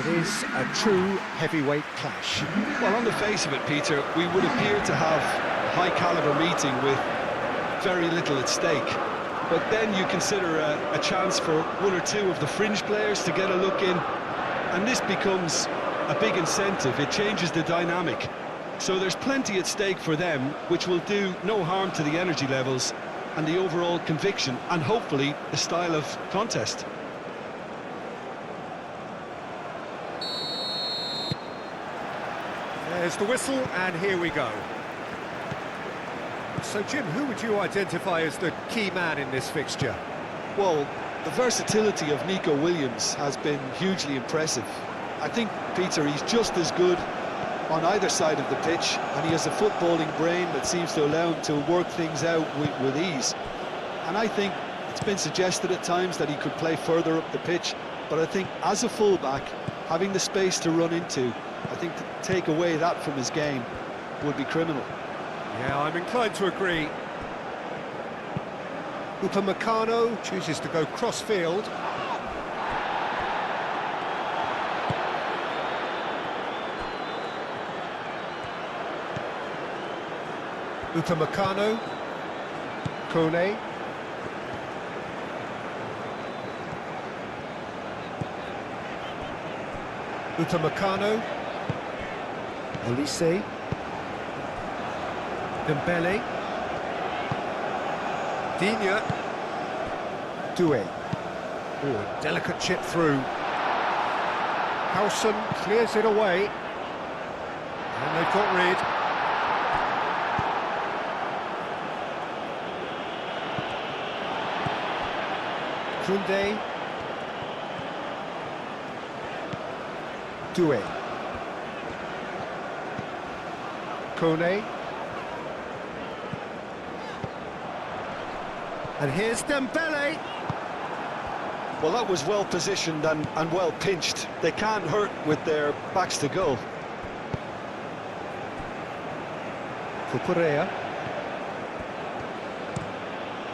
It is a true heavyweight clash. Well, on the face of it, Peter, we would appear to have a high-caliber meeting with very little at stake. But then you consider a chance for one or two of the fringe players to get a look in, and this becomes a big incentive. It changes the dynamic. So there's plenty at stake for them, which will do no harm to the energy levels and the overall conviction, and hopefully the style of contest. There's the whistle, and here we go. So, Jim, who would you identify as the key man in this fixture? Well, the versatility of Nico Williams has been hugely impressive. I think, Peter, he's just as good on either side of the pitch, and he has a footballing brain that seems to allow him to work things out with ease. And I think it's been suggested at times that he could play further up the pitch, but I think as a fullback, having the space to run into, I think to take away that from his game would be criminal. Yeah, I'm inclined to agree. Upamecano chooses to go cross-field. Upamecano. Kone. Upamecano. Olise. Dembele. Digne. Doué. Oh, delicate chip through. Howson clears it away. And they've got rid. Koundé. Doué. Kone. And here's Dembele. Well, that was well positioned and well pinched. They can't hurt with their backs to goal. Cucurella.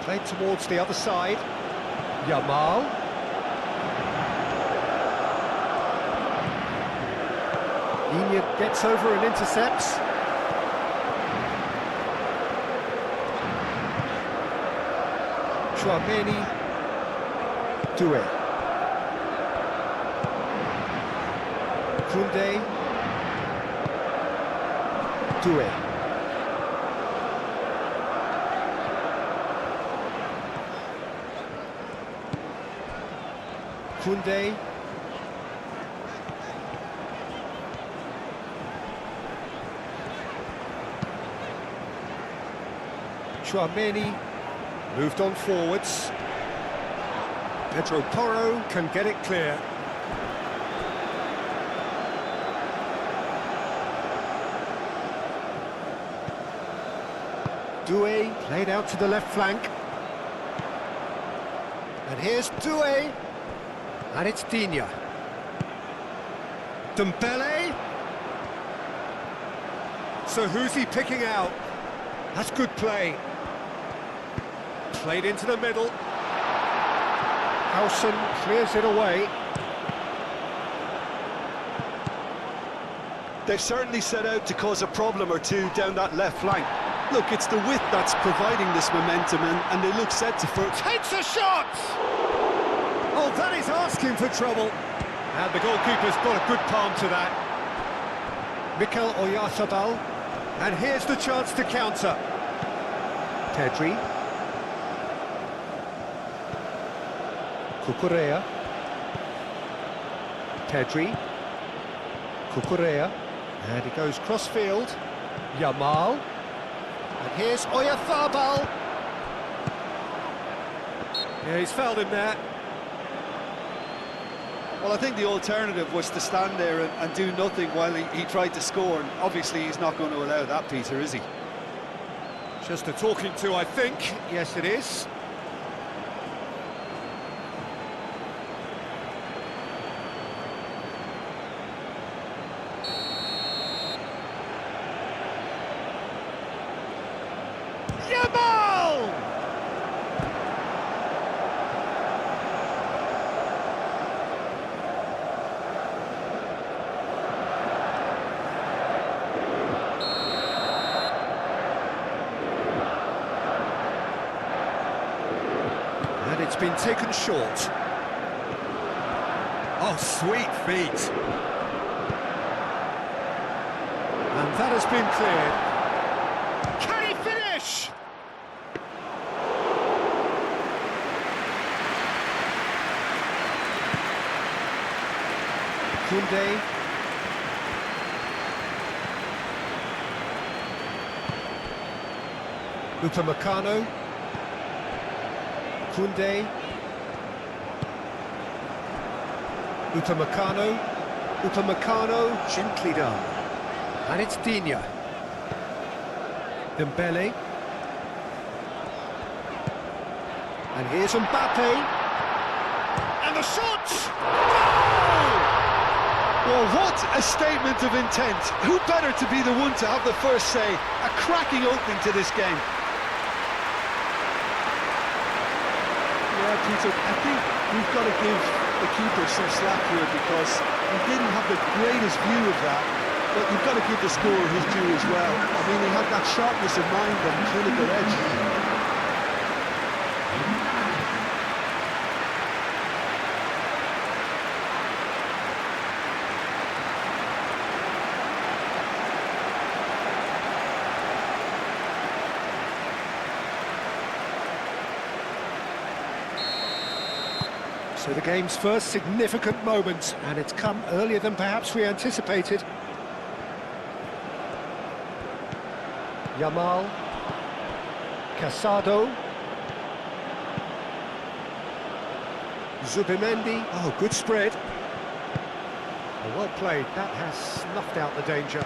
Played towards the other side. Yamal. Digne gets over and intercepts. Chouameni. Doué. Koundé. Doué. Koundé. Chouameni moved on forwards. Pedro Porro can get it clear. Doué played out to the left flank. And here's Doué. And it's Digne. Dembele. So who's he picking out? That's good play. Played into the middle. Howson clears it away. They've certainly set out to cause a problem or two down that left flank. Look, it's the width that's providing this momentum, and they look set to first. Takes a shot! Oh, that is asking for trouble. And the goalkeeper's got a good palm to that. Mikel Oyarzabal. And here's the chance to counter. Pedri. Cucurella. Pedri. Cucurella. And he goes cross-field. Yamal. And here's Oyarzabal. Yeah, he's fouled him there. Well, I think the alternative was to stand there and do nothing while he tried to score, and obviously he's not going to allow that, Peter, is he? Just a talking to, I think. Yes, it is. Yamal! been taken short. Oh, sweet feet. And that has been cleared. Can he finish? Koundé. Upamecano. Koundé. Upamecano. Upamecano, gently done. And it's Digne. Dembele. And here's Mbappe. And the shot! Goal! Well, what a statement of intent. Who better to be the one to have the first say? A cracking opening to this game. Yeah, Peter, I think we've got to give the keeper some slack here because he didn't have the greatest view of that, but you've got to give the scorer his due as well. I mean, he had that sharpness of mind and clinical edge. So the game's first significant moment, and it's come earlier than perhaps we anticipated. Yamal, Casado, Zubimendi. Oh, good spread. Well played. That has snuffed out the danger.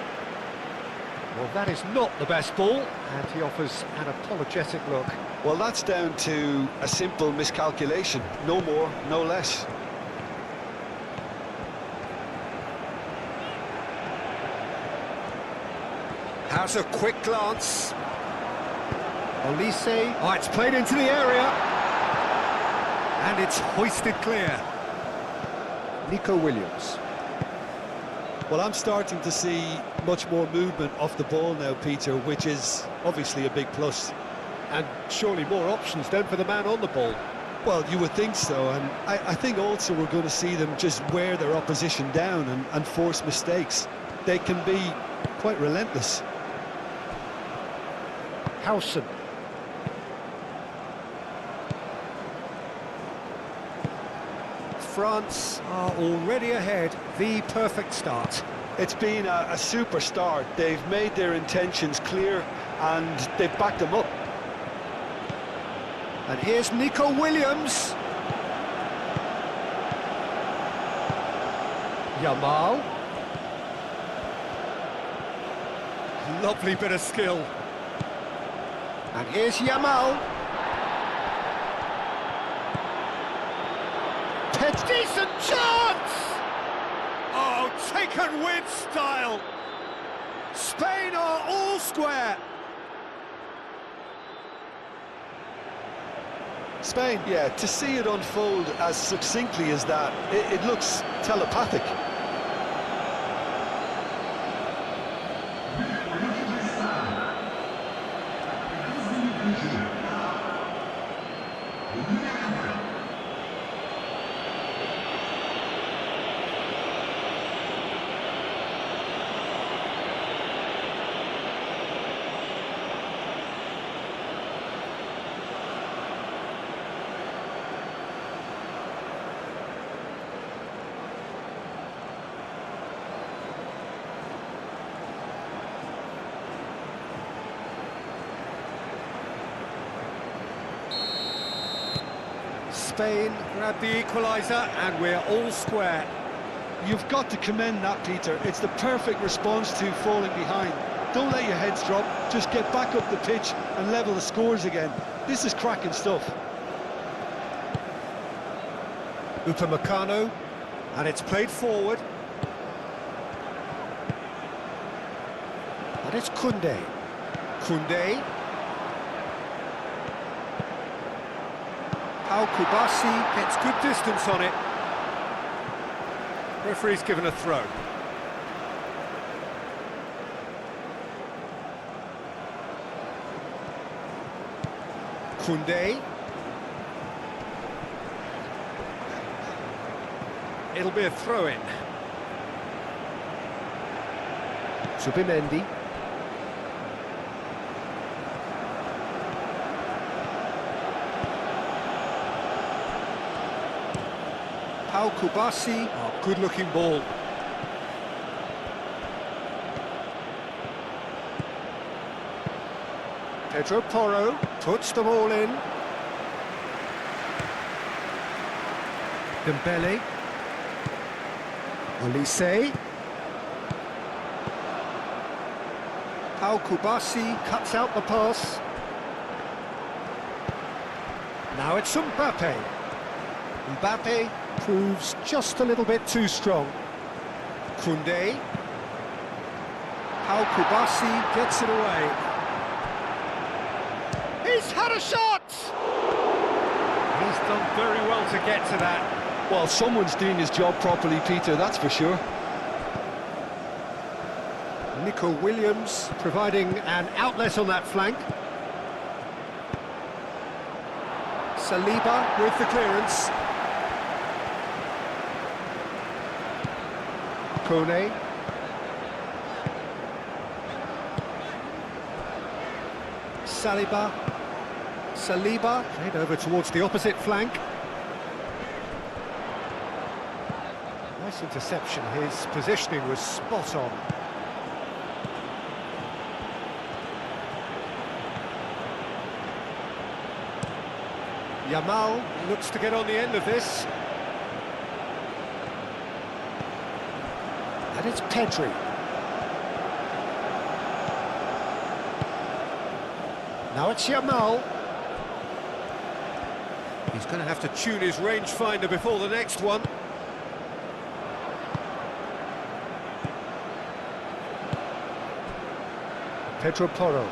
Well, that is not the best ball, and he offers an apologetic look. Well, that's down to a simple miscalculation. No more, no less. Has a quick glance. Olise. Oh, it's played into the area. And it's hoisted clear. Nico Williams. Well, I'm starting to see much more movement off the ball now, Peter, which is obviously a big plus. And surely more options then for the man on the ball. Well, you would think so, and I think also we're going to see them just wear their opposition down and force mistakes. They can be quite relentless. Howson. France are already ahead. The perfect start. It's been a super start. They've made their intentions clear and they've backed them up. And here's Nico Williams. Yamal. Lovely bit of skill. And here's Yamal. Decent chance! Oh, taken with style. Spain are all square. Spain, yeah, to see it unfold as succinctly as that, it looks telepathic. Spain grab the equaliser and we're all square. You've got to commend that, Peter. It's the perfect response to falling behind. Don't let your heads drop, just get back up the pitch and level the scores again. This is cracking stuff. Upamecano, and it's played forward. And it's Koundé. Koundé. Al-Kubasi gets good distance on it. Referee's given a throw. Koundé. It'll be a throw-in. Zubimendi. Pau Kubasi. Oh, good-looking ball. Pedro Porro puts them all in. Dembele. Olise. Pau Kubasi cuts out the pass. Now it's Mbappe. Mbappe proves just a little bit too strong. Koundé. Pau Kubasi gets it away. He's had a shot! He's done very well to get to that. Well, someone's doing his job properly, Peter, that's for sure. Nico Williams providing an outlet on that flank. Saliba with the clearance. Kone. Saliba played over towards the opposite flank. Nice interception, his positioning was spot on. Yamal looks to get on the end of this. And it's Pedri. Now it's Yamal. He's going to have to tune his rangefinder before the next one. Pedro Porro.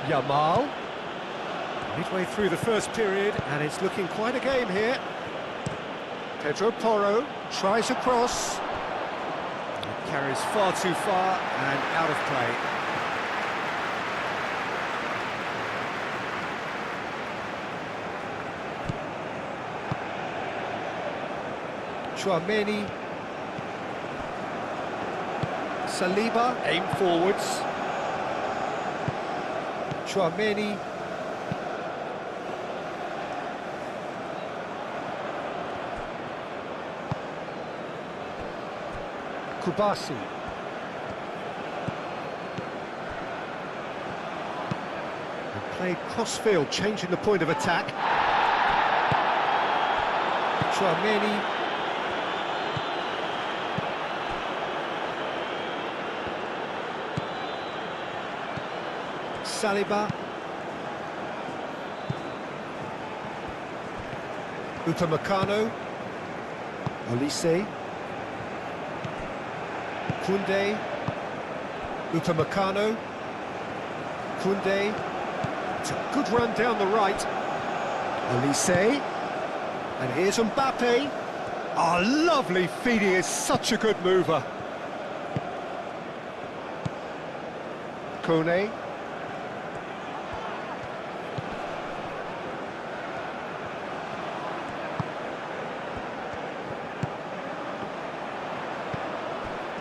Yamal. Midway through the first period, and it's looking quite a game here. Pedro Porro tries a cross. It carries far too far and out of play. Chouameni. Saliba, aim forwards. Chouameni. Kubasi. They played cross-field, changing the point of attack. Chouameni. Saliba. Upamecano. Olise. Koundé. Upamecano. Koundé. It's a good run down the right. Olise. And here's Mbappe. Oh, lovely feed, he is such a good mover. Kone.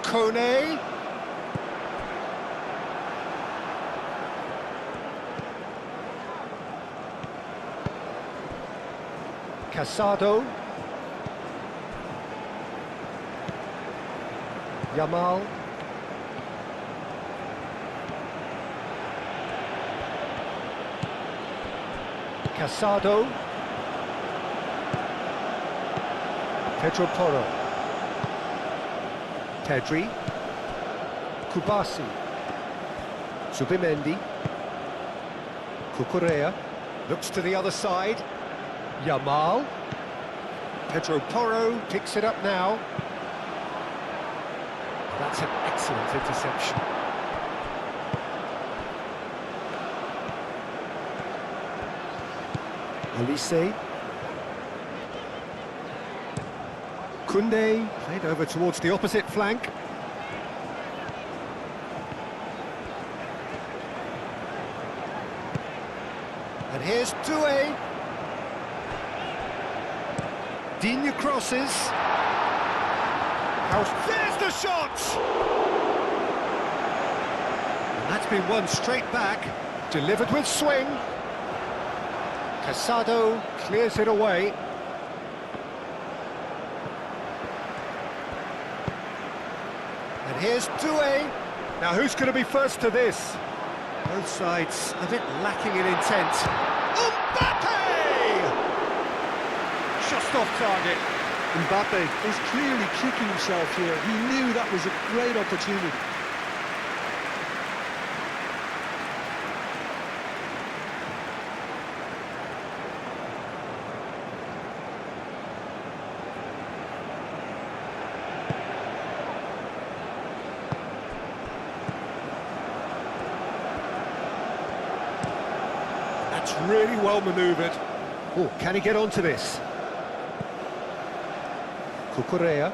Kone. Casado. Yamal. Casado. Pedro Porro. Pedri. Kubasi. Zubimendi. Cucurella. Looks to the other side. Yamal. Pedro Porro picks it up now. That's an excellent interception. Olise. Koundé played over towards the opposite flank. And here's Doué. Digne crosses. There's the shot! And that's been won straight back. Delivered with swing. Casado clears it away. And here's Doué. Now who's going to be first to this? Both sides a bit lacking in intent. Mbappe! Just off target. Mbappe is clearly kicking himself here. He knew that was a great opportunity. That's really well manoeuvred. Oh, can he get onto this? Cucurella.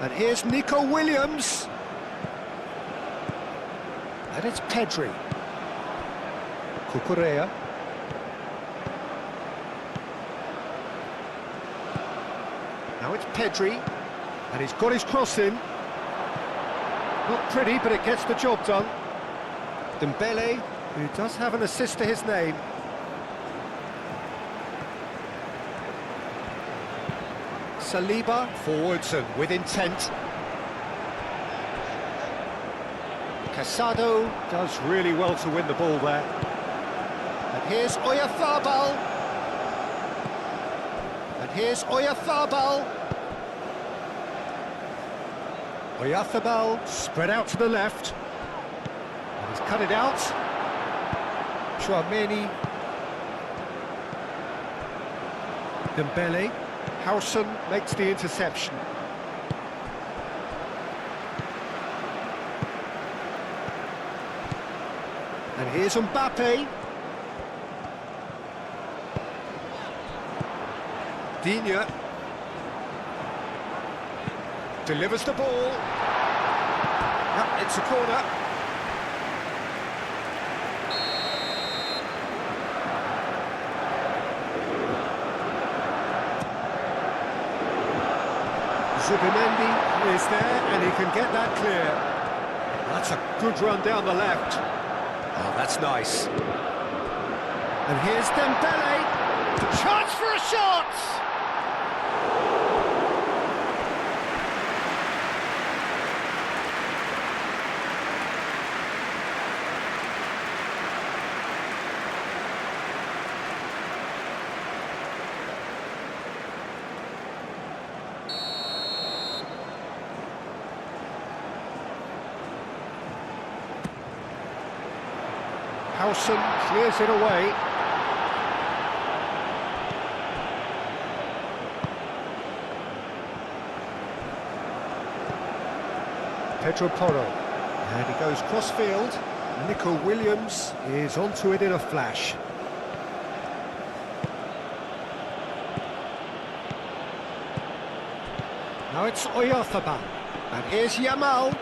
And here's Nico Williams. And it's Pedri. Cucurella. Now it's Pedri. And he's got his cross in. Not pretty, but it gets the job done. Dembele, who does have an assist to his name. Saliba, forwards and with intent. Casado does really well to win the ball there. And here's Oyarzabal. And here's Oyarzabal. Oyarzabal spread out to the left. And he's cut it out. Chouameni. Dembele. Howson makes the interception. And here's Mbappe. Digne. Delivers the ball. Yep, it's a corner. Zubimendi is there, and he can get that clear. That's a good run down the left. Oh, that's nice. And here's Dembele. Chance for a shot! Howson clears it away. Pedro Porro. And he goes cross-field. Nico Williams is onto it in a flash. Now it's Oyarzabal. And here's Yamal.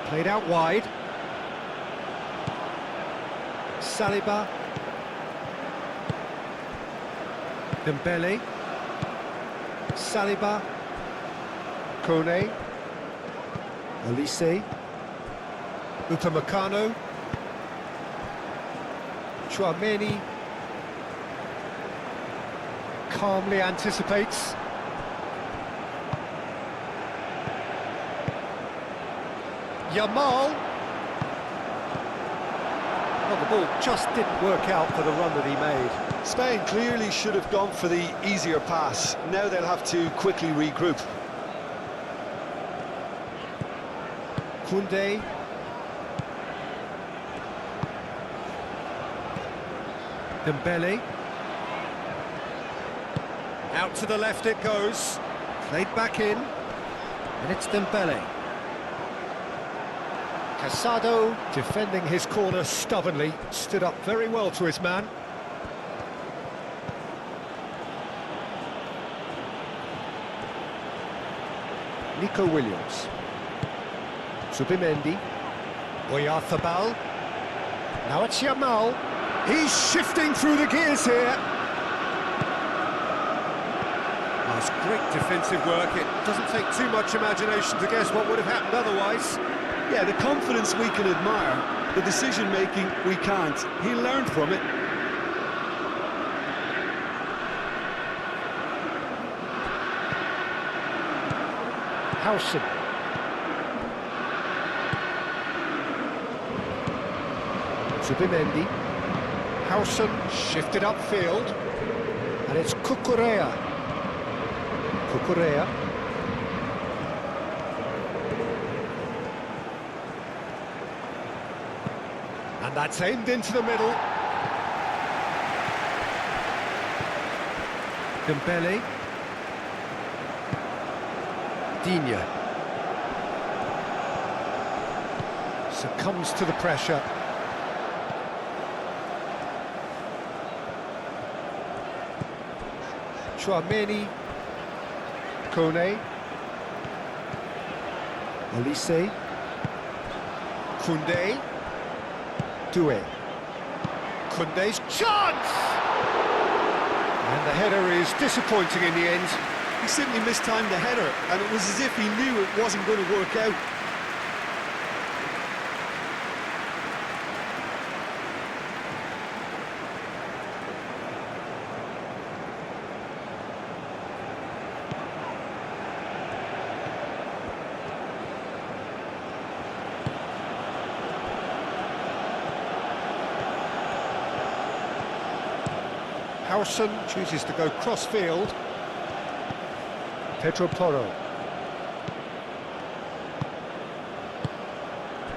Played out wide. Saliba. Dembele. Saliba. Kone. Olise. Upamecano. Chouameni. Calmly anticipates. Yamal. Well, the ball just didn't work out for the run that he made. Spain clearly should have gone for the easier pass. Now they'll have to quickly regroup. Koundé. Dembele. Out to the left it goes. Played back in. And it's Dembele. Casado, defending his corner stubbornly, stood up very well to his man. Nico Williams. Zubimendi. Oyarzabal. Now it's Yamal. He's shifting through the gears here. That's great defensive work. It doesn't take too much imagination to guess what would have happened otherwise. Yeah, the confidence we can admire, the decision-making we can't. He learned from it. Howson. Zubimendi. Howson shifted upfield. And it's Cucurella. Cucurella. And that's aimed into the middle. Dembele. Digne. Succumbs to the pressure. Chouameni. Kone. Olise. Koundé. Doué. Koundé's chance! And the header is disappointing in the end. He simply mistimed the header, and it was as if he knew it wasn't going to work out. Howson chooses to go cross-field. Pedro Porro.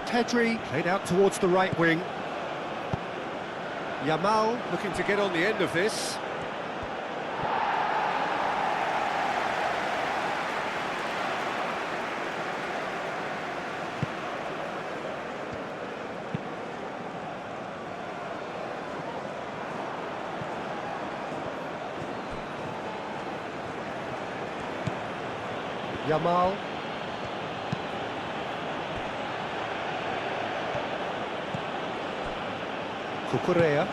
Pedri played out towards the right wing. Yamal looking to get on the end of this. Yamal. Cucurella.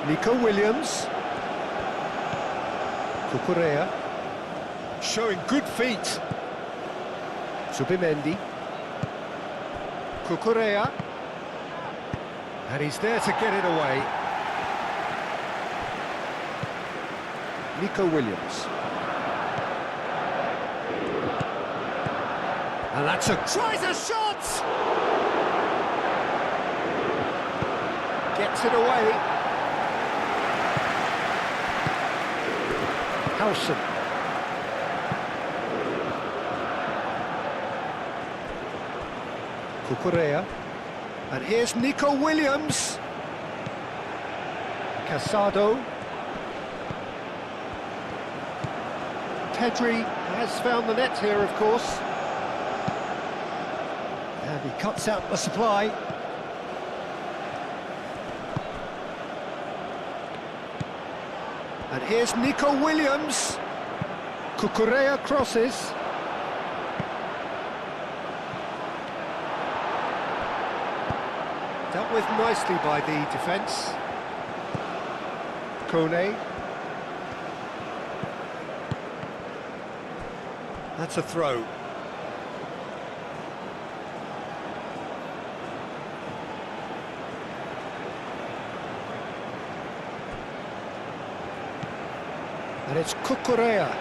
Nico Williams. Cucurella. Showing good feet. Zubimendi. Cucurella. And he's there to get it away. Nico Williams. And that's tries a shot! Gets it away. Howson. Cucurella. And here's Nico Williams. Casado. Pedri has found the net here, of course. And he cuts out the supply. And here's Nico Williams. Cucurella crosses. Dealt with nicely by the defence. Kone. That's a throw. And it's Cucurella.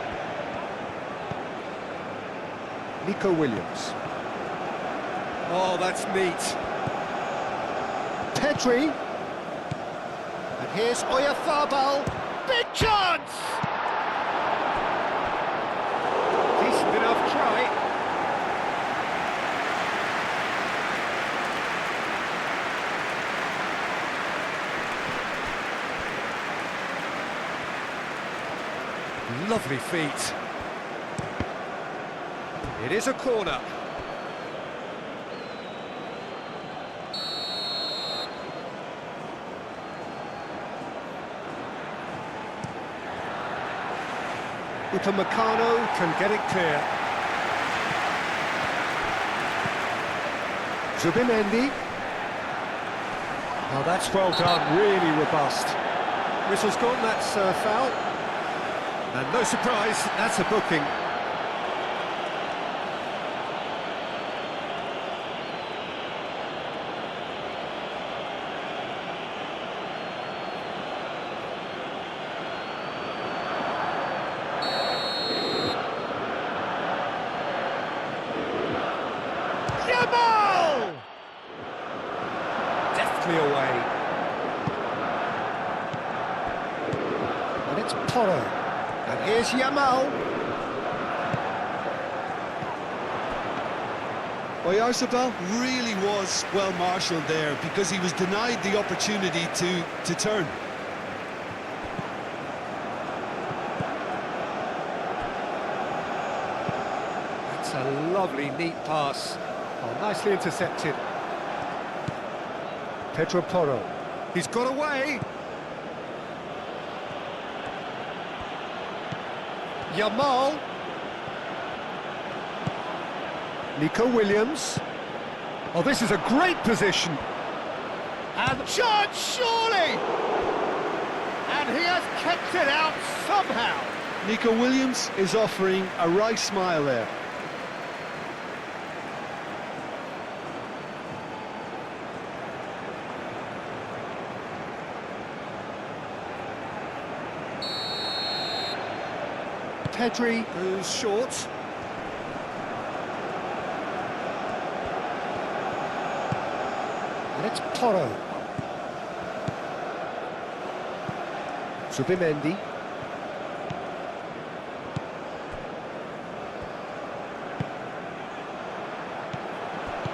Nico Williams. Oh, that's neat. Pedri. And here's Oyarzabal. Big chance! Decent enough try. Lovely feet. It is a corner. Upamecano can get it clear. Zubimendi. Oh, that's well done, really robust. Whistle's gone, that's foul. And no surprise, that's a booking. Yamal! Deftly away. And it's Porro. And here's Yamal. Oyarzabal really was well marshalled there because he was denied the opportunity to turn. That's a lovely, neat pass. Oh, nicely intercepted. Pedro Porro. He's got away. Yamal. Nico Williams. Oh, this is a great position. And shot, surely! And he has kept it out somehow. Nico Williams is offering a right smile there. Pedri, who's short. And it's Porro. Zubimendi.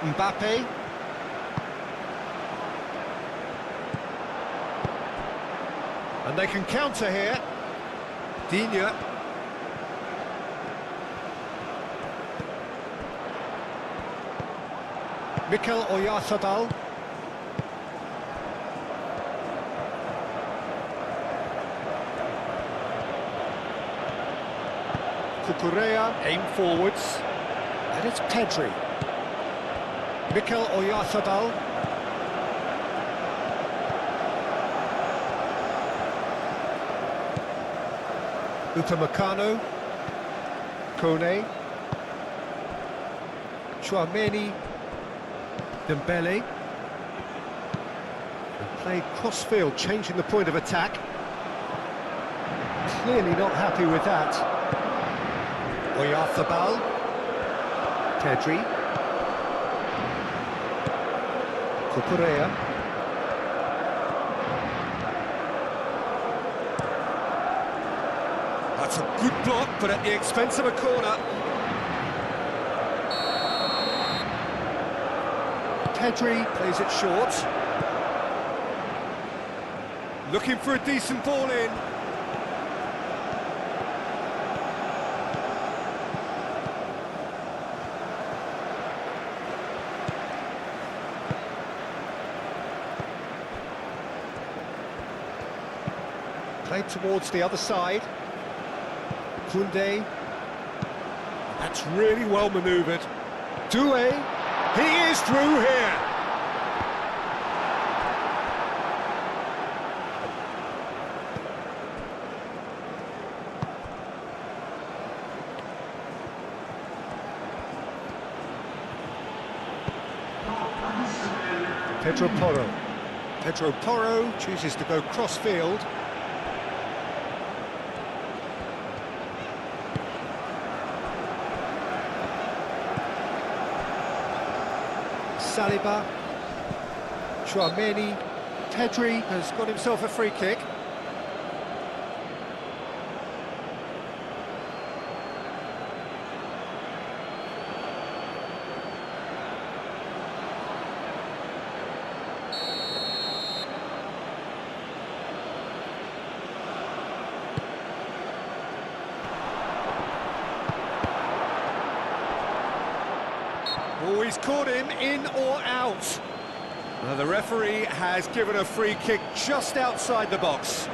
Mbappe. And they can counter here. Digne. Mikel Oyarzabal. Cucurella, aim forwards. And it's Pedri. Mikel Oyarzabal. Upamecano. Kone. Tchouaméni. Dembele. And played cross-field, changing the point of attack. Clearly not happy with that. Oyarzabal. Pedri. Cucurella. That's a good block, but at the expense of a corner. Pedri plays it short. Looking for a decent ball in. Played towards the other side. Koundé. That's really well manoeuvred. Doué. He is through here. Pedro Porro. Pedro Porro chooses to go cross-field. Saliba, Tchouaméni, Pedri has got himself a free kick. Oh, he's caught him in or out. Now, the referee has given a free kick just outside the box.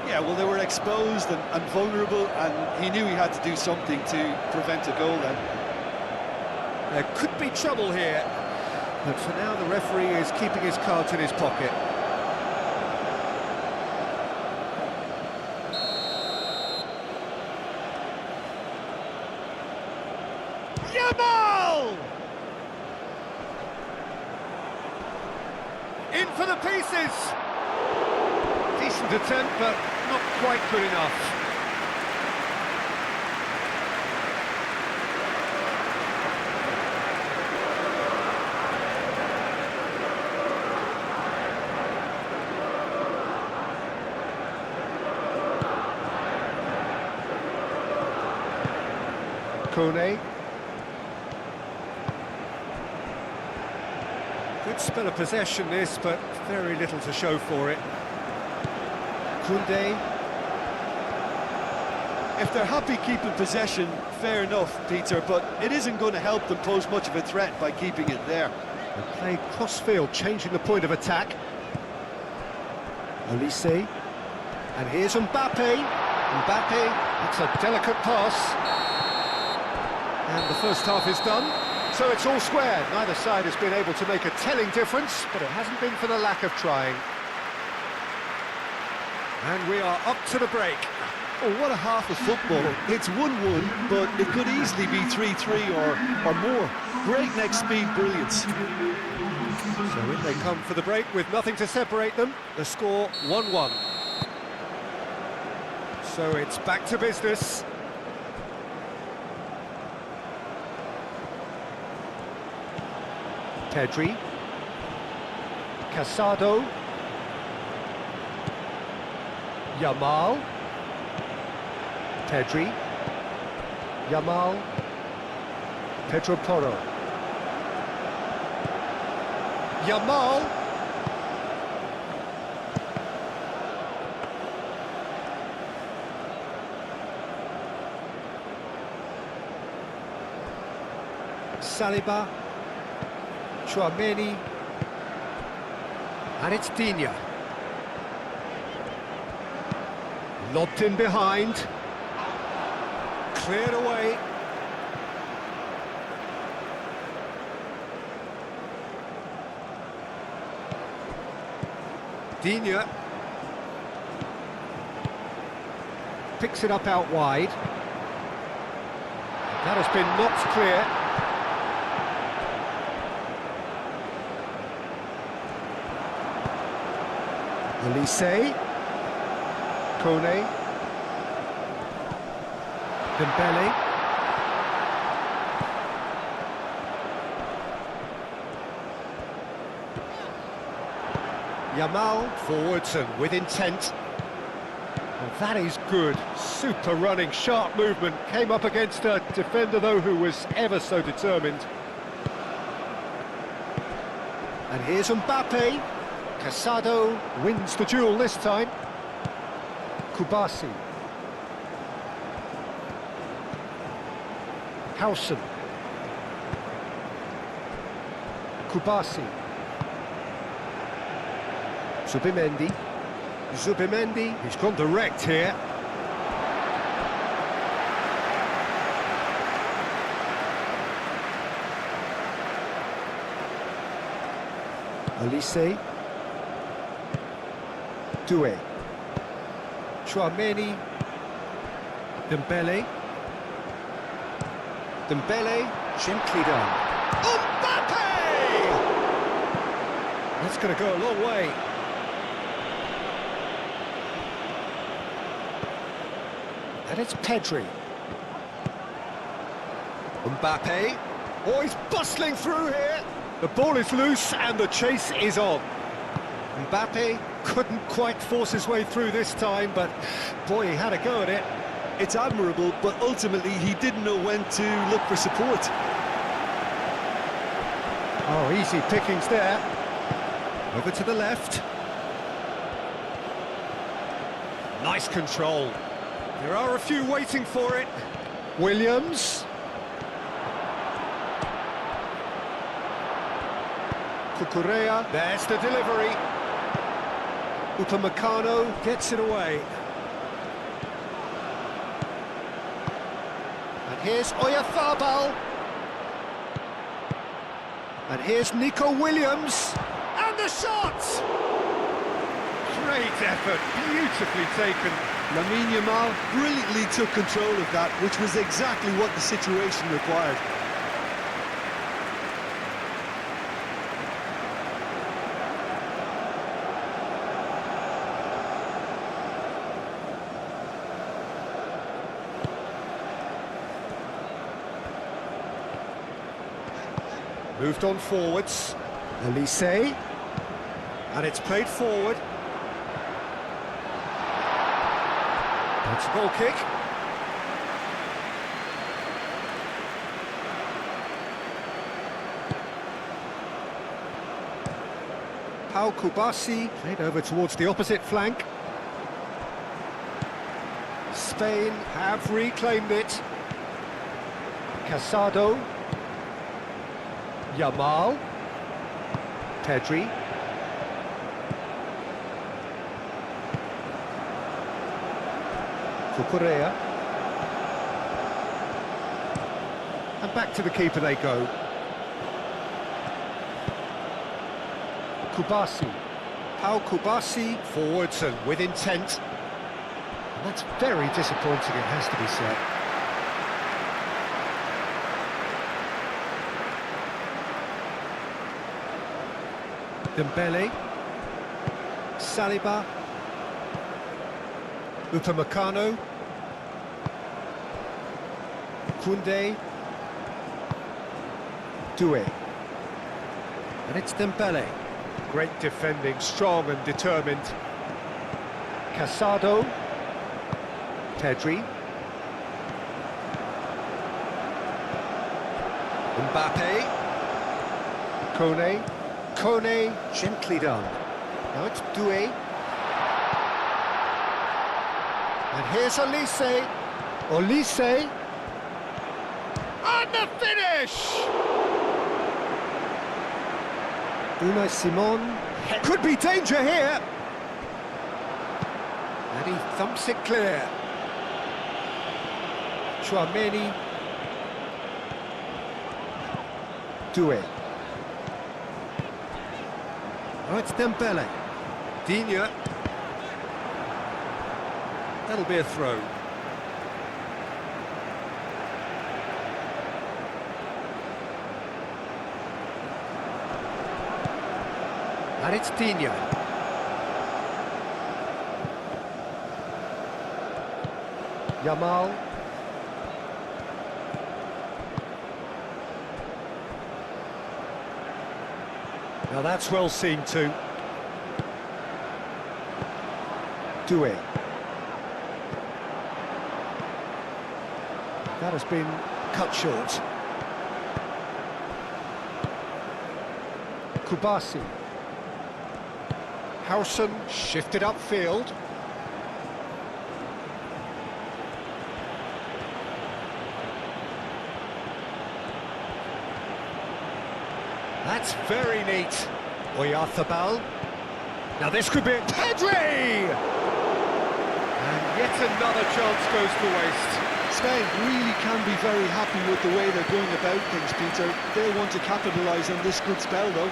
Yeah, well, they were exposed and vulnerable, and he knew he had to do something to prevent a goal then. There could be trouble here, but for now the referee is keeping his cards in his pocket. the pieces! Decent attempt, but not quite good enough. Kone. Good spell of possession this, but very little to show for it. Kunde. If they're happy keeping possession, fair enough, Peter, but it isn't going to help them pose much of a threat by keeping it there. They play cross-field, changing the point of attack. Olise. And here's Mbappe. Mbappe, it's a delicate pass. And the first half is done, so it's all square. Neither side has been able to make a telling difference, but it hasn't been for the lack of trying. And we are up to the break. Oh, what a half of football. It's 1-1, but it could easily be 3-3 or more. Breakneck speed brilliance. So in they come for the break with nothing to separate them. The score 1-1. So it's back to business. Pedri, Casado, Yamal, Pedri, Yamal, Pedro Porro, Yamal, Saliba, Chouameni, and it's Digne. Lobbed in behind, cleared away. Digne picks it up out wide. That has been knocked clear. Olise, Kone, Dembele, Yamal forwards and with intent. Well, that is good, super running, sharp movement. Came up against a defender though who was ever so determined. And here's Mbappe. Casado wins the duel this time. Kubasi. Howson. Kubasi. Zubimendi. Zubimendi, he's gone direct here. Olise. Doué, Chouameni, Dembele, gently done. Mbappe! That's going to go a long way. And it's Pedri. Mbappe. Oh, he's bustling through here. The ball is loose and the chase is on. Mbappe couldn't quite force his way through this time, but boy, he had a go at it. It's admirable, but ultimately he didn't know when to look for support. Oh, easy pickings there. Over to the left. Nice control. There are a few waiting for it. Williams. Cucurella, there's the delivery. Upamecano gets it away. And here's Oyarzabal. And here's Nico Williams. And the shot! Great effort, beautifully taken. Lamine Yamal brilliantly took control of that, which was exactly what the situation required. Moved on forwards. Elise. And it's played forward. It's a goal kick. Pau Kubasi played over towards the opposite flank. Spain have reclaimed it. Casado. Yamal. Pedri. Cucurella. And back to the keeper they go. Kubasi. Pau Kubasi forwards and with intent. And that's very disappointing, it has to be said. Dembele. Saliba. Upamecano. Koundé. Doué. And it's Dembele. Great defending, strong and determined. Casado. Pedri. Mbappe. Kone, gently done. Now it's Doué. And here's Olise. And the finish! Unai Simon. Could be danger here. And he thumps it clear. Chouameni. Doué. Oh, it's Dembele. Digne. That'll be a throw. And it's Digne. Yamal. Now that's well seen too. Doué. That has been cut short. Kubasi. Howson shifted upfield. That's very neat. Oyarzabal. Now this could be Pedri! And yet another chance goes to waste. Spain really can be very happy with the way they're going about things, Peter. They'll want to capitalise on this good spell, though.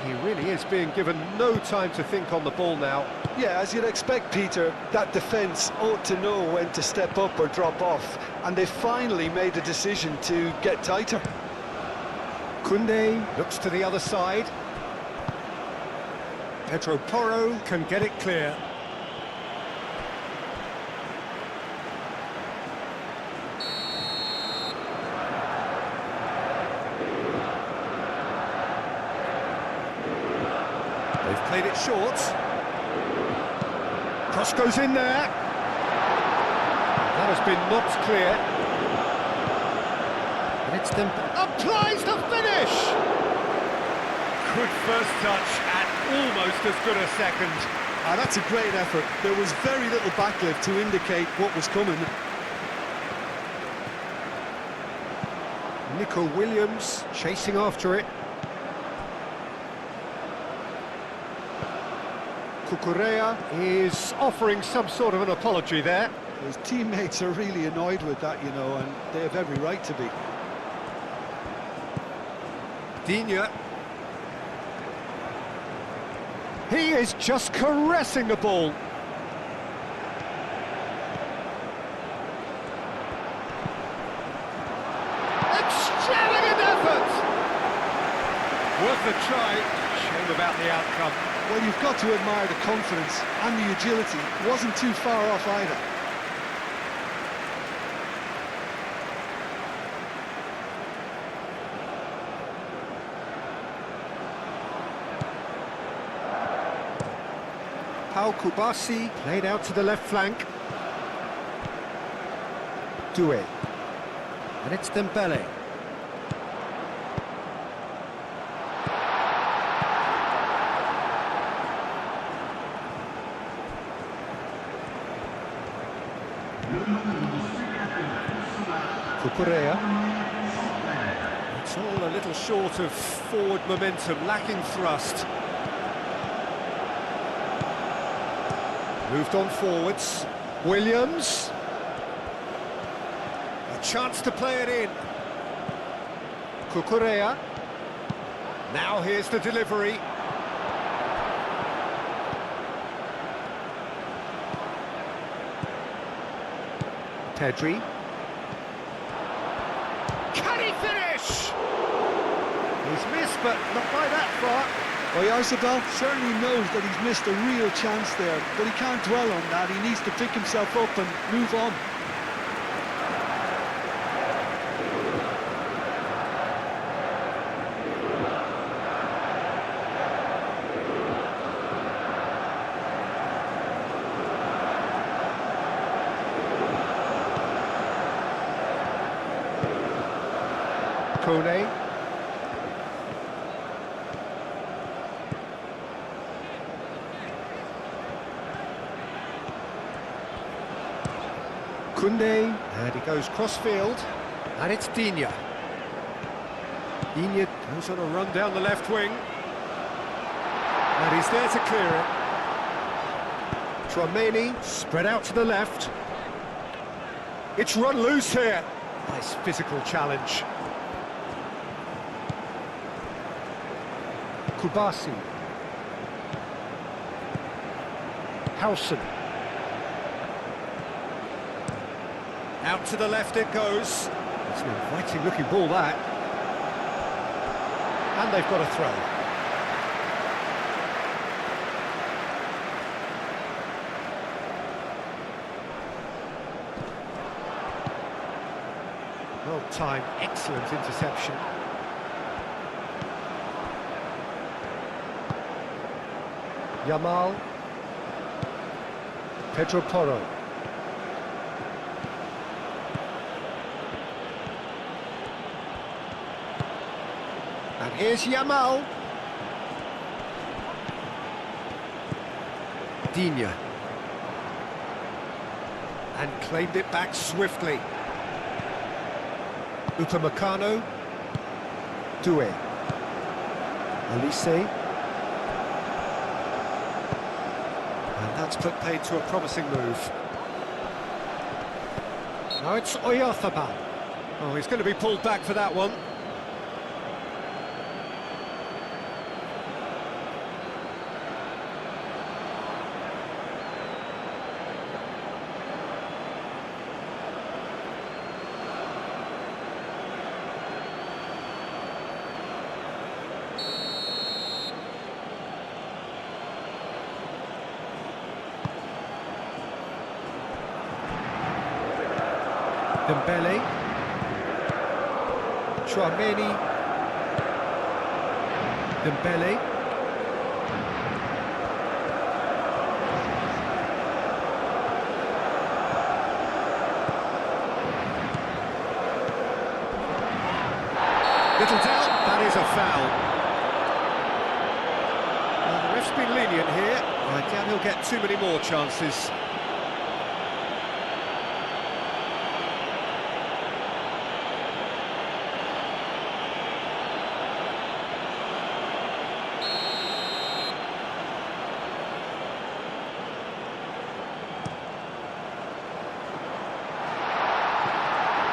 He really is being given no time to think on the ball now. Yeah, as you'd expect, Peter, that defence ought to know when to step up or drop off, and they finally made a decision to get tighter. Koundé looks to the other side. Pedro Porro can get it clear. They've played it short. Cross goes in there. That has been knocked clear. And it's them. Applies the finish! Good first touch and almost as good a second. That's a great effort. There was very little backlift to indicate what was coming. Nico Williams chasing after it. Cucurella is offering some sort of an apology there. His teammates are really annoyed with that, you know, and they have every right to be. Digne. He is just caressing the ball. Extravagant effort! Worth a try. Shame about the outcome. Well, you've got to admire the confidence and the agility. It wasn't too far off either. Pau Kubasi played out to the left flank. Doué. And it's Dembele. Cucurella. It's all a little short of forward momentum, lacking thrust. Moved on forwards. Williams. A chance to play it in. Cucurella. Now here's the delivery. Pedri. Can he finish? He's missed, but not by that far. Oyarzabal certainly knows that he's missed a real chance there, but he can't dwell on that. He needs to pick himself up and move on. Kone. Koundé, and he goes cross-field, and it's Digne. Digne goes on a run down the left wing, and he's there to clear it. Tchouaméni spread out to the left. It's run loose here. Nice physical challenge. Kubasi. Howson. Out to the left it goes. It's an inviting looking ball, that. And they've got a throw. Well timed, excellent interception. Yamal. Pedro Porro. And here's Yamal. Digne. And claimed it back swiftly. Upamecano. Doué. Olise. And that's put paid to a promising move. Now it's Oyarzabal. Oh, he's going to be pulled back for that one. Dembele. Tchouaméni. Dembele. Little doubt, that is a foul. Well, the ref's been lenient here. I doubt he'll get too many more chances.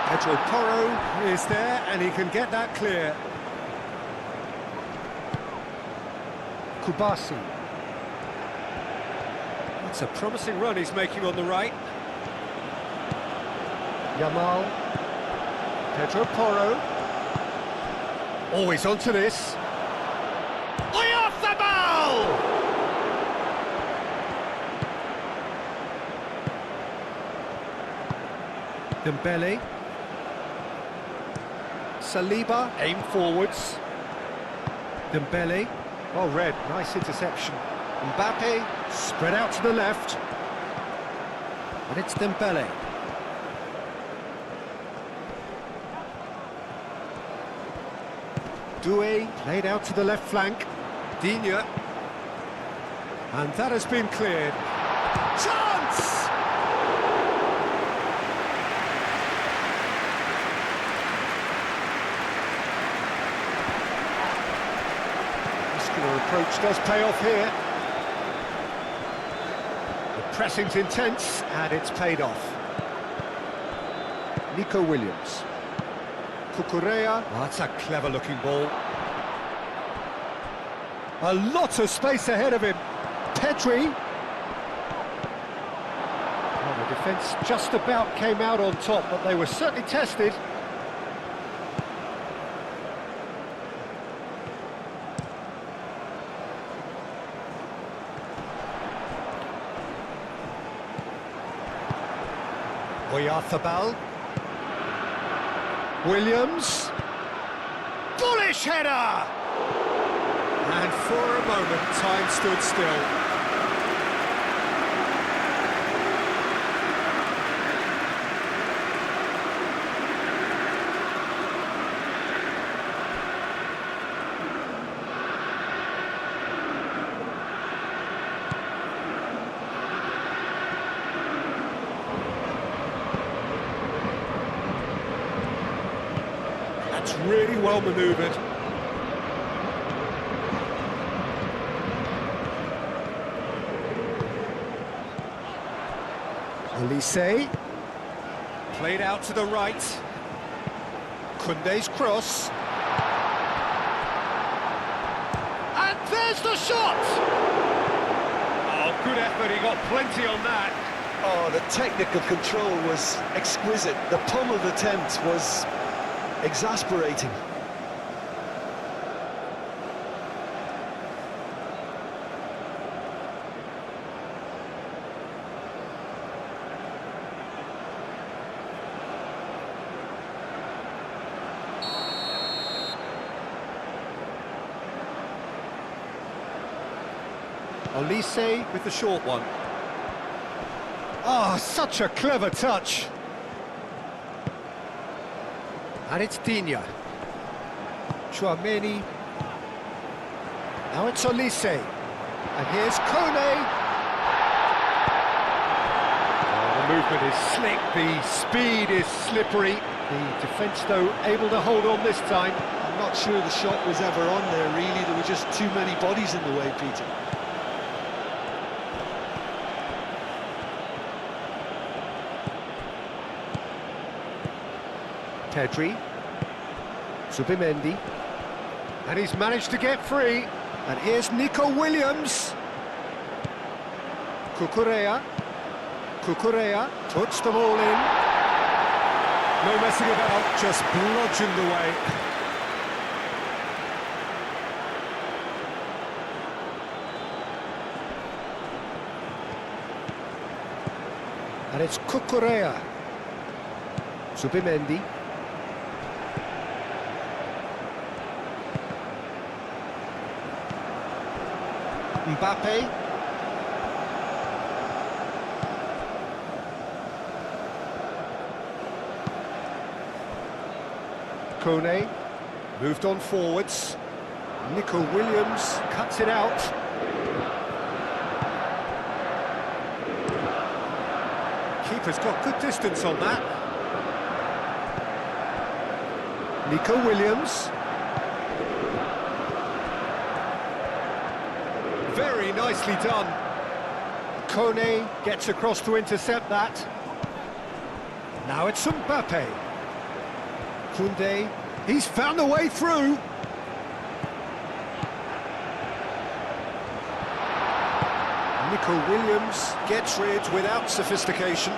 Pedro Porro is there, and he can get that clear. Kubasi. That's a promising run he's making on the right. Yamal. Pedro Porro. Always onto this. Oyarzabal! Dembele. Saliba, aim forwards. Dembele, well read, nice interception. Mbappe, spread out to the left. And it's Dembele. Doué, played out to the left flank. Digne. And that has been cleared. Chance! Muscular approach does pay off here. The pressing's intense, and it's paid off. Nico Williams. Cucurella. Oh, that's a clever-looking ball. A lot of space ahead of him. Pedri. Well, the defence just about came out on top, but they were certainly tested. Oyarzabal. Williams. Bullish header! And for a moment, time stood still. That's really well manoeuvred. Olise, played out to the right. Koundé's cross. And there's the shot! Oh, good effort, he got plenty on that. Oh, the technical control was exquisite. The pummeled attempt was exasperating. Olise with the short one. Oh, such a clever touch. And it's Digne. Chouameni. Now it's Olise. And here's Kone. Oh, the movement is slick, the speed is slippery. The defence, though, able to hold on this time. I'm not sure the shot was ever on there, really. There were just too many bodies in the way, Peter. Pedri, Zubimendi, and he's managed to get free. And here's Nico Williams. Cucurella, puts the ball in. No messing about, just bludgeoned away. And it's Cucurella. Zubimendi. Mbappe. Kone moved on forwards. Nico Williams cuts it out. Keeper's got good distance on that. Nico Williams. Very nicely done. Kone gets across to intercept that. Now it's Mbappe. Koundé, he's found a way through. Nico Williams gets rid without sophistication.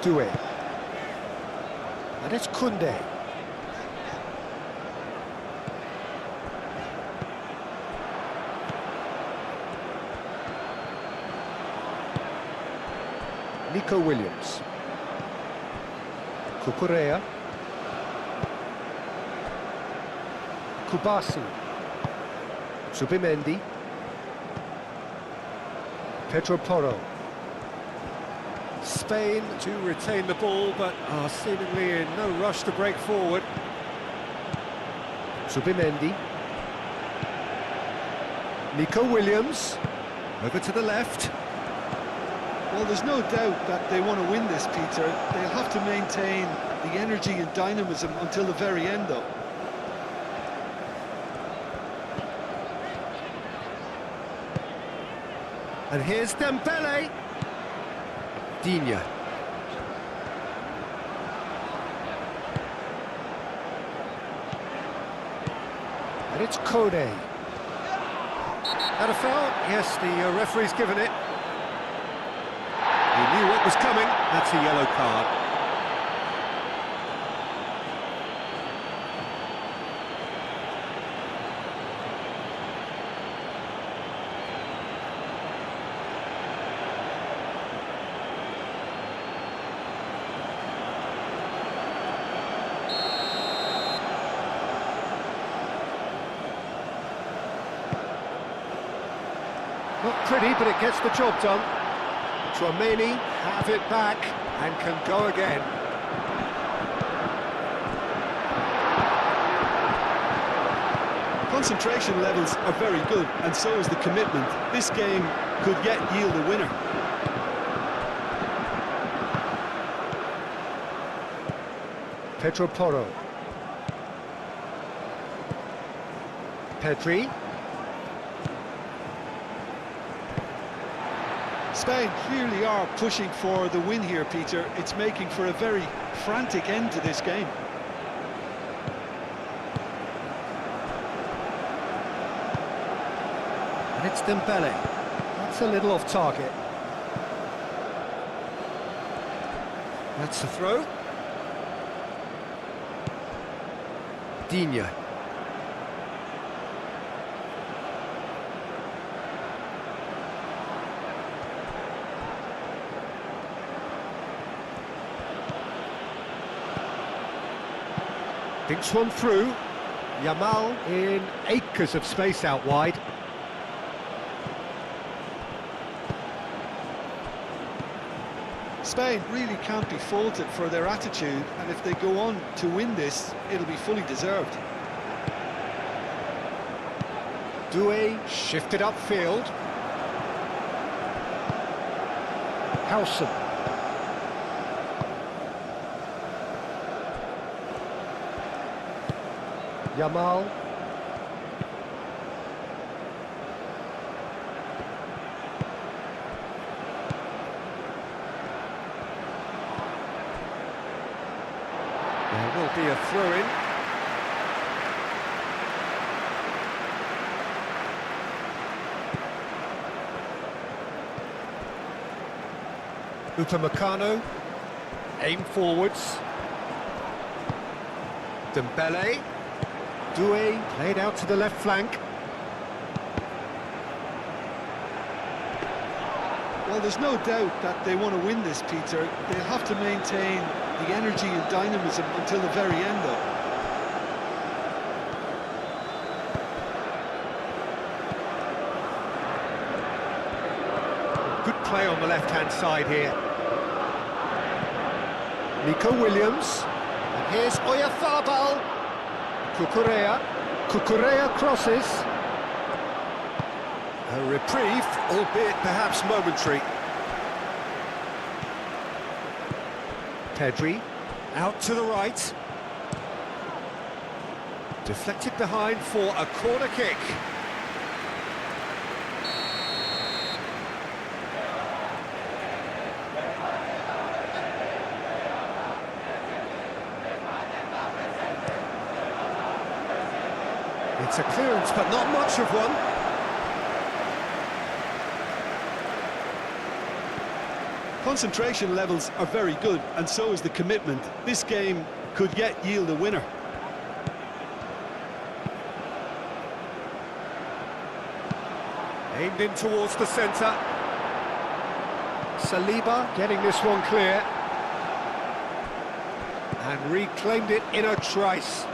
Doué. And it's Koundé. Nico Williams. Cucurella. Kubasi. Zubimendi. Pedro Porro. Spain to retain the ball, but are seemingly in no rush to break forward. Zubimendi. Nico Williams. Over to the left. Well, there's no doubt that they want to win this, Peter. They'll have to maintain the energy and dynamism until the very end, though. And here's Dembele. Digne. And it's Kone. Had a foul? Yes, the referee's given it. He knew what was coming. That's a yellow card. Not pretty, but it gets the job done. Tchouaméni have it back and can go again. Concentration levels are very good, and so is the commitment. This game could yet yield a winner. Pedro Porro. Pedri. Spain clearly are pushing for the win here, Peter. It's making for a very frantic end to this game. And it's Dembele. That's a little off target. That's the throw. Digne. Thinks one through. Yamal in acres of space out wide. Spain really can't be faulted for their attitude, and if they go on to win this, it'll be fully deserved. Doué shifted upfield. Howson. Yamal. There will be a throw-in. Upamecano. Aim forwards. Dembele. Doué played out to the left flank. Well, there's no doubt that they want to win this, Peter. They'll have to maintain the energy and dynamism until the very end, though. Good play on the left-hand side here. Nico Williams. And here's Oyarzabal. Cucurella crosses. A reprieve, albeit perhaps momentary. Pedri, out to the right. Deflected behind for a corner kick. It's a clearance, but not much of one. Concentration levels are very good, and so is the commitment. This game could yet yield a winner. Aimed in towards the centre. Saliba getting this one clear. And reclaimed it in a trice.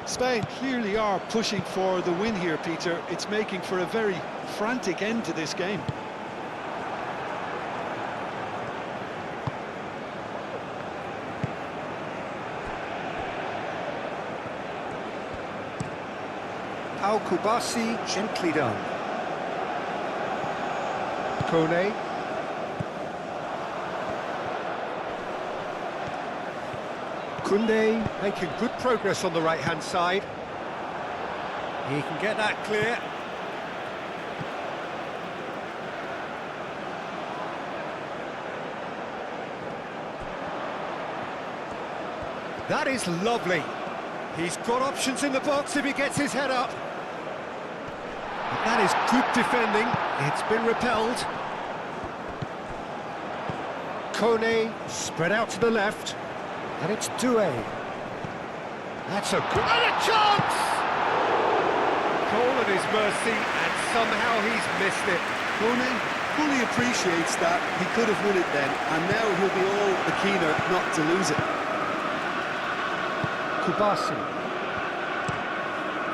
Spain clearly are pushing for the win here, Peter. It's making for a very frantic end to this game. Al Kubasi, gently done. Kone. Kunde making good progress on the right-hand side. He can get that clear. That is lovely. He's got options in the box if he gets his head up. But that is good defending. It's been repelled. Kone spread out to the left. And it's Doué. That's a good... And a chance! Goal at his mercy, and somehow he's missed it. Kone fully appreciates that. He could have won it then, and now he'll be all the keener not to lose it. Kubasi.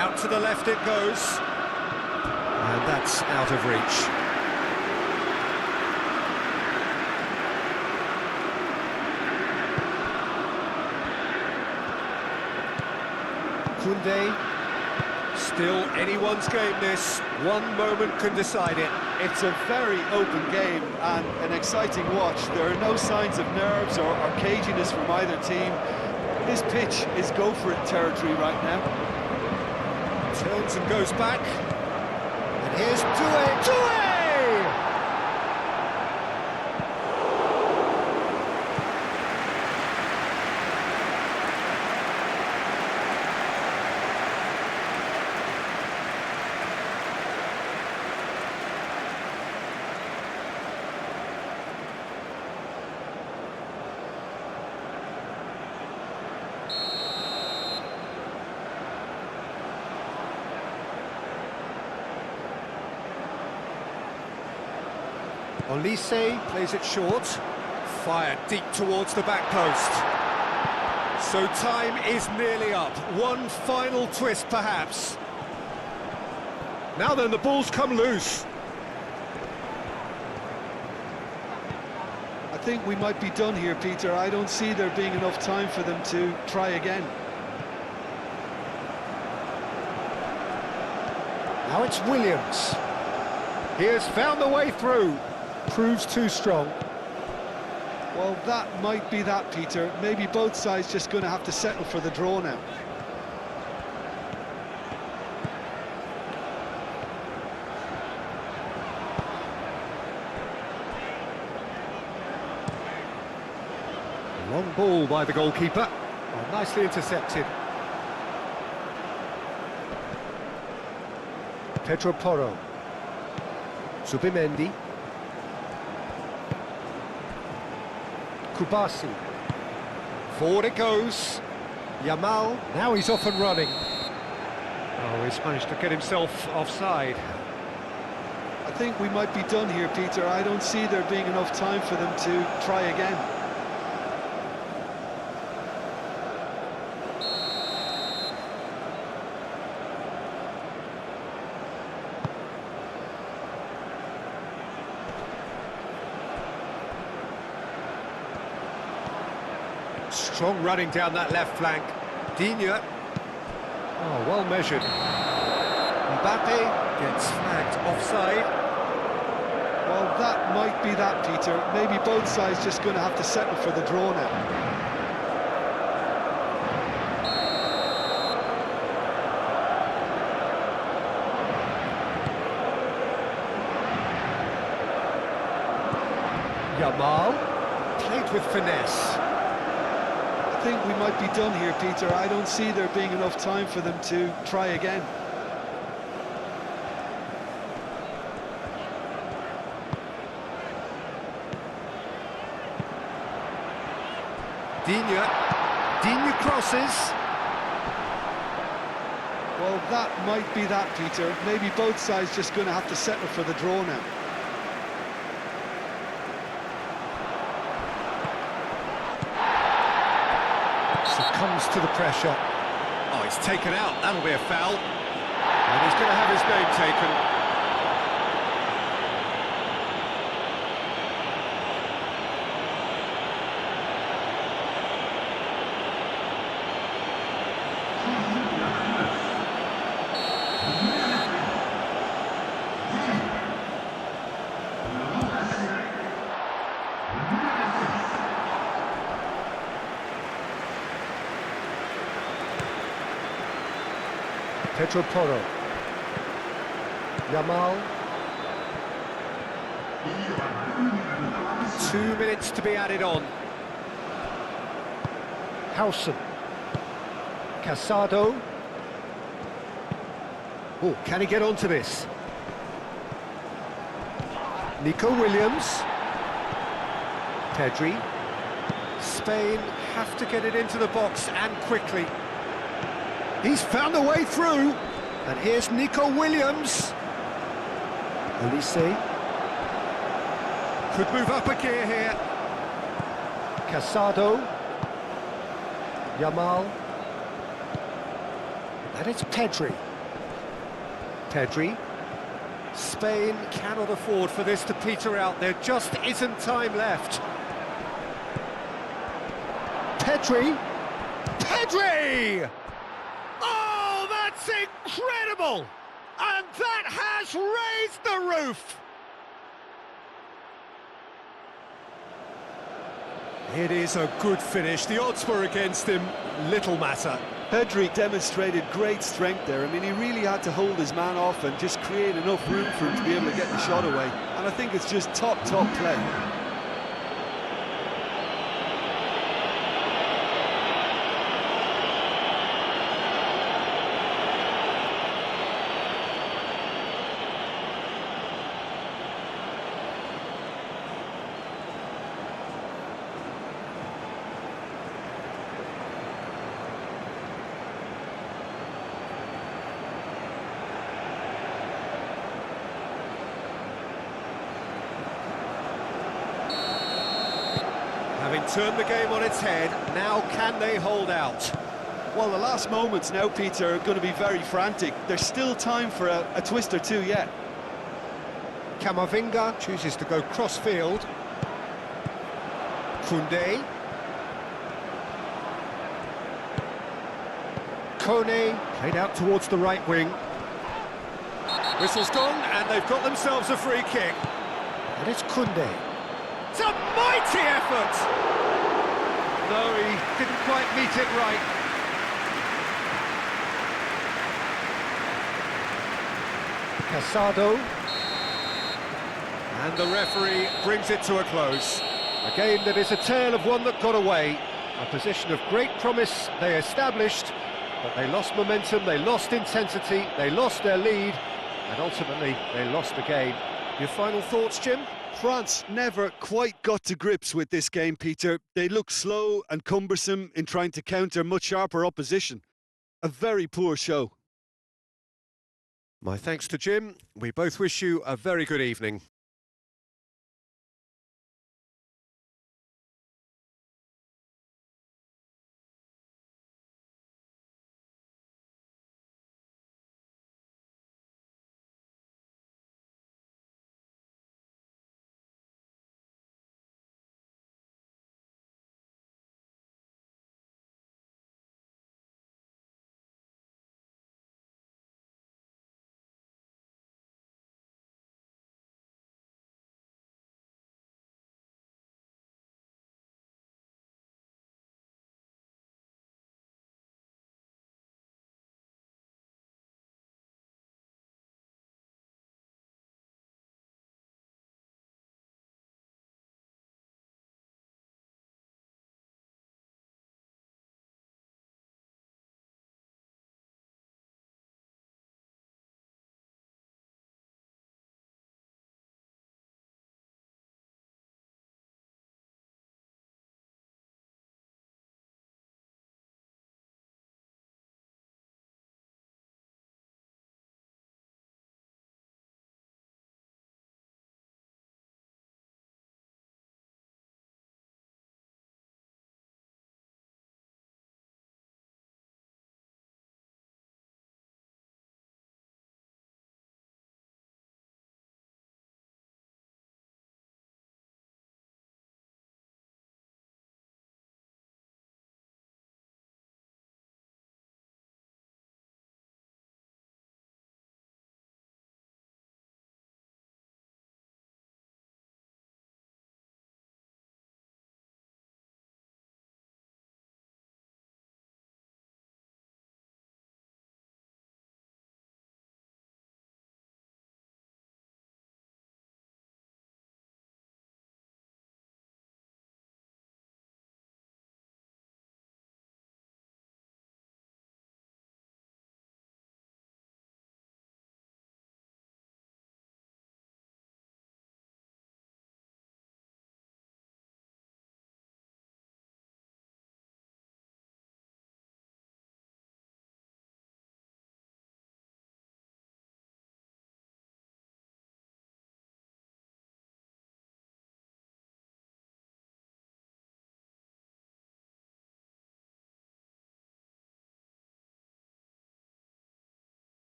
Out to the left it goes. And that's out of reach. Kunde. Still anyone's game this. One moment can decide it. It's a very open game and an exciting watch. There are no signs of nerves or caginess from either team. This pitch is go-for-it territory right now. Turns and goes back. And here's Doué. Doué! Olise plays it short, fired deep towards the back post. So time is nearly up. One final twist, perhaps. Now then, the ball's come loose. I think we might be done here, Peter. I don't see there being enough time for them to try again. Now it's Williams. He has found the way through. Proves too strong. Well, that might be that, Peter. Maybe both sides just going to have to settle for the draw now. Long ball by the goalkeeper. Oh, nicely intercepted. Pedro Porro. Zubimendi. Kubasi. Forward it goes. Yamal. Now he's off and running. Oh, he's managed to get himself offside. I think we might be done here, Peter. I don't see there being enough time for them to try again. Strong running down that left flank. Digne. Oh, well measured. Mbappe gets flagged offside. Well, that might be that, Peter. Maybe both sides just going to have to settle for the draw now. Yamal played with finesse. I think we might be done here, Peter. I don't see there being enough time for them to try again. Digne crosses. Well, that might be that, Peter. Maybe both sides just going to have to settle for the draw now. Succumbs to the pressure. Oh, he's taken out. That'll be a foul. And he's going to have his name taken. Pedro Porro. Yamal. 2 minutes to be added on. Howson. Casado. Oh, can he get onto this? Nico Williams. Pedri. Spain have to get it into the box and quickly. He's found a way through, and here's Nico Williams. Elise could move up a gear here. Casado. Yamal. And it's Pedri. Pedri. Spain cannot afford for this to peter out. There just isn't time left. Pedri. Pedri! Oh, that's incredible! And that has raised the roof! It is a good finish. The odds were against him. Little matter. Pedri demonstrated great strength there. I mean, he really had to hold his man off and just create enough room for him to be able to get the shot away. And I think it's just top play. Having turned the game on its head, now can they hold out? Well, the last moments now, Peter, are going to be very frantic. There's still time for a twist or two yet. Camavinga chooses to go cross-field. Koundé. Kone played out towards the right wing. Whistle's gone, and they've got themselves a free kick. And it's Koundé. It's a mighty effort! No, he didn't quite meet it right. Casado. And the referee brings it to a close. A game that is a tale of one that got away. A position of great promise they established, but they lost momentum, they lost intensity, they lost their lead, and ultimately they lost the game. Your final thoughts, Jim? France never quite got to grips with this game, Peter. They looked slow and cumbersome in trying to counter much sharper opposition. A very poor show. My thanks to Jim. We both wish you a very good evening.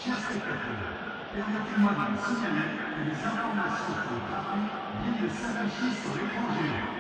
Chers spectateurs, permettez-moi de vous signaler que les informations sur le travail viennent de s'afficher sur l'écran géant.